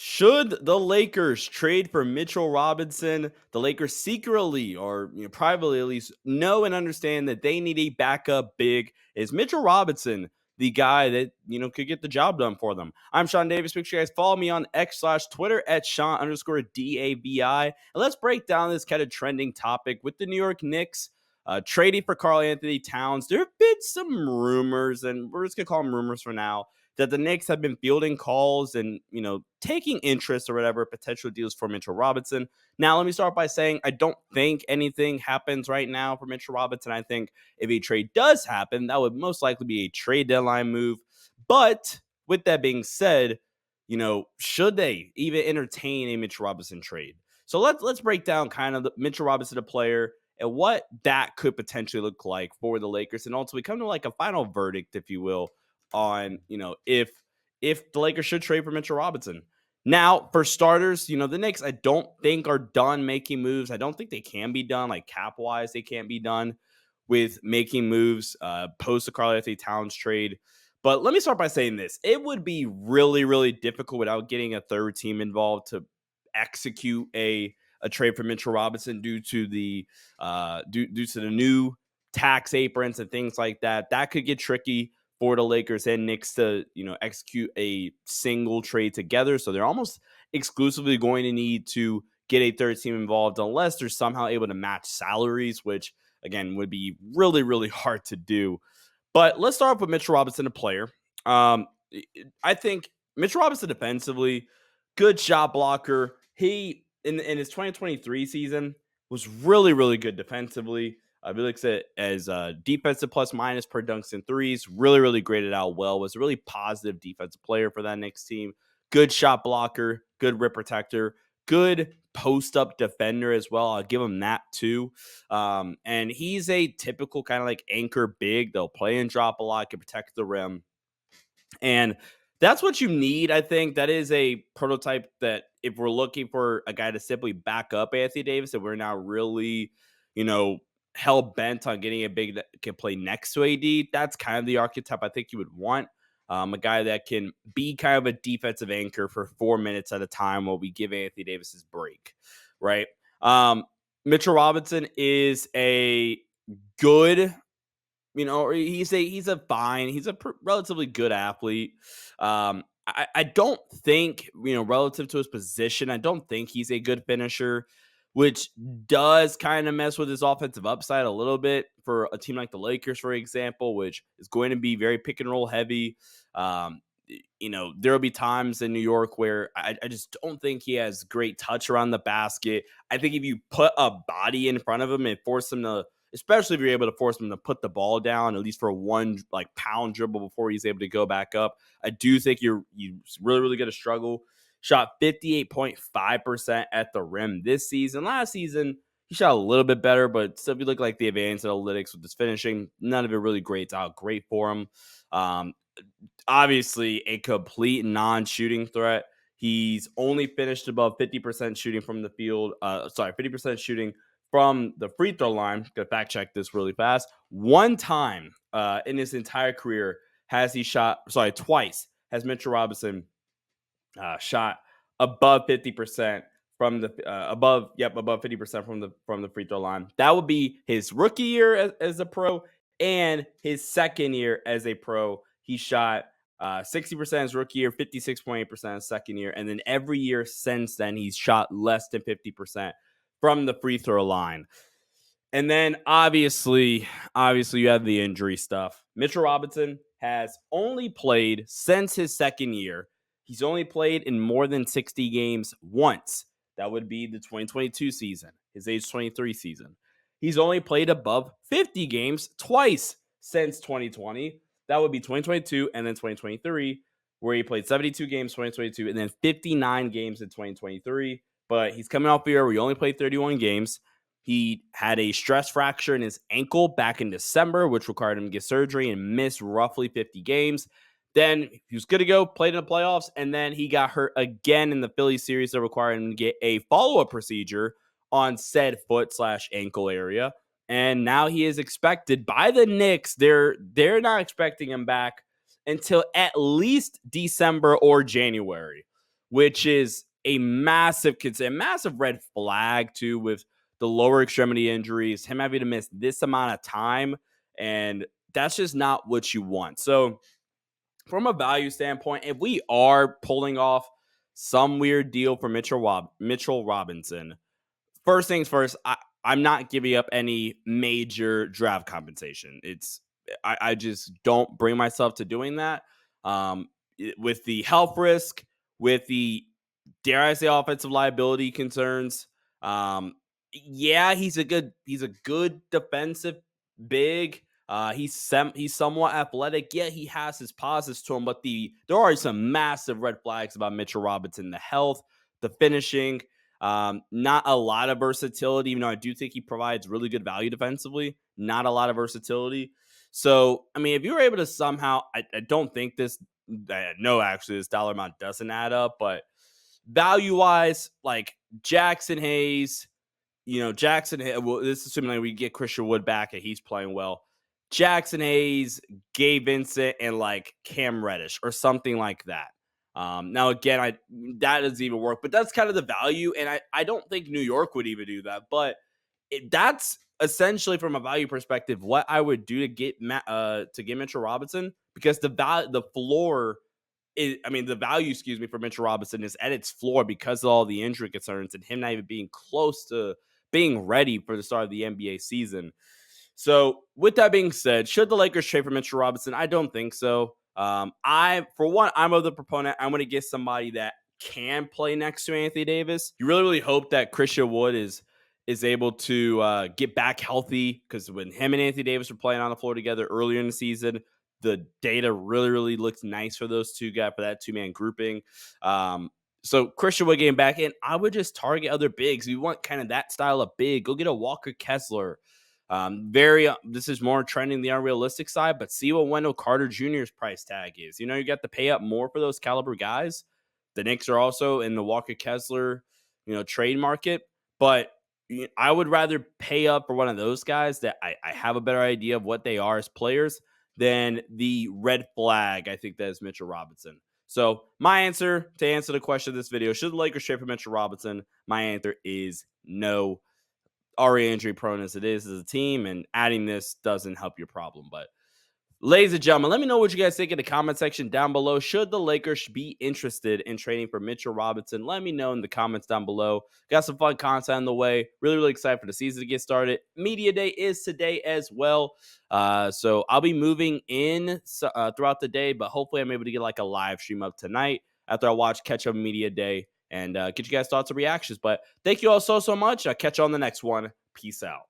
Should the Lakers trade for Mitchell Robinson? The Lakers secretly or privately at least know and understand that they need a backup big. Is Mitchell Robinson the guy that could get the job done for them? I'm Sean Davis. Make sure you guys follow me on X/Twitter at Sean_DAVI. And let's break down this kind of trending topic with the New York Knicks trading for Karl Anthony Towns. There have been some rumors, and we're just gonna call them rumors for now, that the Knicks have been fielding calls and, taking interest or whatever potential deals for Mitchell Robinson. Now, let me start by saying I don't think anything happens right now for Mitchell Robinson. I think if a trade does happen, that would most likely be a trade deadline move. But with that being said, should they even entertain a Mitchell Robinson trade? So let's break down kind of the Mitchell Robinson, a player, and what that could potentially look like for the Lakers, and ultimately come to like a final verdict, if you will, on if the Lakers should trade for Mitchell Robinson. Now, for starters, the Knicks I don't think are done making moves. I don't think they can be done, like cap wise. They can't be done with making moves post the Karl Anthony Towns trade. But let me start by saying this: it would be really, really difficult without getting a third team involved to execute a trade for Mitchell Robinson due to the new tax aprons and things like that. That could get tricky for the Lakers and Knicks to, execute a single trade together. So they're almost exclusively going to need to get a third team involved unless they're somehow able to match salaries, which again would be really, really hard to do. But let's start off with Mitchell Robinson, a player. I think Mitchell Robinson defensively, good shot blocker. He in his 2023 season was really, really good defensively. I really like it as defensive plus minus per dunks and threes. Really, really graded out well. Was a really positive defensive player for that Knicks team. Good shot blocker, good rim protector, good post up defender as well. I'll give him that too. And he's a typical kind of like anchor big. They'll play and drop a lot, can protect the rim. And that's what you need. I think that is a prototype that if we're looking for a guy to simply back up Anthony Davis, and we're not really, hell bent on getting a big that can play next to AD, that's kind of the archetype I think you would want. A guy that can be kind of a defensive anchor for 4 minutes at a time while we give Anthony Davis his break, right? Mitchell Robinson is a good, he's a relatively good athlete. I don't think, relative to his position, I don't think he's a good finisher, which does kind of mess with his offensive upside a little bit for a team like the Lakers, for example, which is going to be very pick and roll heavy. There'll be times in New York where I just don't think he has great touch around the basket. I think if you put a body in front of him and force him to, especially if you're able to force him to put the ball down, at least for one like pound dribble before he's able to go back up, I do think you really, really going to struggle. Shot 58.5% at the rim this season. Last season, he shot a little bit better, but still, if you look like the advanced analytics with his finishing, none of it really grades out great for him. Obviously, a complete non-shooting threat. He's only finished above 50% shooting from the field. 50% shooting from the free throw line. Gonna fact check this really fast. One time in his entire career twice has Mitchell Robinson shot above 50% from the above 50% from the free throw line. That would be his rookie year as a pro and his second year as a pro. He shot 60% his rookie year, 56.8% his second year, and then every year since then he's shot less than 50% from the free throw line. And then obviously you have the injury stuff. Mitchell Robinson has only played since his second year. He's only played in more than 60 games once. That would be the 2022 season, his age 23 season. He's only played above 50 games twice since 2020. That would be 2022 and then 2023, where he played 72 games 2022 and then 59 games in 2023. But he's coming off a year where he only played 31 games. He had a stress fracture in his ankle back in December, which required him to get surgery and miss roughly 50 games. Then he was good to go, played in the playoffs, and then he got hurt again in the Philly series that required him to get a follow-up procedure on said foot/ankle area. And now he is expected by the Knicks. They're not expecting him back until at least December or January, which is a massive concern, massive red flag too, with the lower extremity injuries, him having to miss this amount of time, and that's just not what you want. So from a value standpoint, if we are pulling off some weird deal for Mitchell Robinson, first things first, I'm not giving up any major draft compensation. I just don't bring myself to doing that. With the health risk, with the, dare I say, offensive liability concerns. Um, yeah, he's a good defensive big. He's somewhat athletic. Yeah, he has his positives to him, but there are some massive red flags about Mitchell Robinson: the health, the finishing, not a lot of versatility. Even though I do think he provides really good value defensively, not a lot of versatility. So, I mean, if you were able to somehow, I don't think this. No, actually, this dollar amount doesn't add up, but value wise, like Jackson Hayes, well, this is assuming like we get Christian Wood back and he's playing well. Jackson Hayes, Gabe Vincent, and like Cam Reddish or something like that. Now again, that doesn't even work, but that's kind of the value, and I don't think New York would even do that, but that's essentially from a value perspective what I would do to get Mitchell Robinson, because the floor the value, excuse me, for Mitchell Robinson is at its floor because of all the injury concerns and him not even being close to being ready for the start of the NBA season. So, with that being said, should the Lakers trade for Mitchell Robinson? I don't think so. For one, I'm of the proponent. I'm going to get somebody that can play next to Anthony Davis. You really, really hope that Christian Wood is able to get back healthy, because when him and Anthony Davis were playing on the floor together earlier in the season, the data really, really looks nice for those two guys, for that two-man grouping. So Christian Wood getting back in, I would just target other bigs. You want kind of that style of big, go get a Walker Kessler. This is more trending the unrealistic side, but see what Wendell Carter Jr.'s price tag is. You got to pay up more for those caliber guys. The Knicks are also in the Walker Kessler, trade market, but I would rather pay up for one of those guys that I have a better idea of what they are as players than the red flag I think that is Mitchell Robinson. So my answer to answer the question of this video, should the Lakers trade for Mitchell Robinson? My answer is no. Already injury prone as it is as a team, and adding this doesn't help your problem. But ladies and gentlemen, let me know what you guys think in the comment section down below. Should the Lakers be interested in trading for Mitchell Robinson? Let me know in the comments down below. Got some fun content on the way. Really, really excited for the season to get started. Media Day is today as well. So I'll be moving in throughout the day, but hopefully I'm able to get like a live stream up tonight after I catch up Media Day and get you guys thoughts and reactions. But thank you all so much. I'll catch you on the next one. Peace out.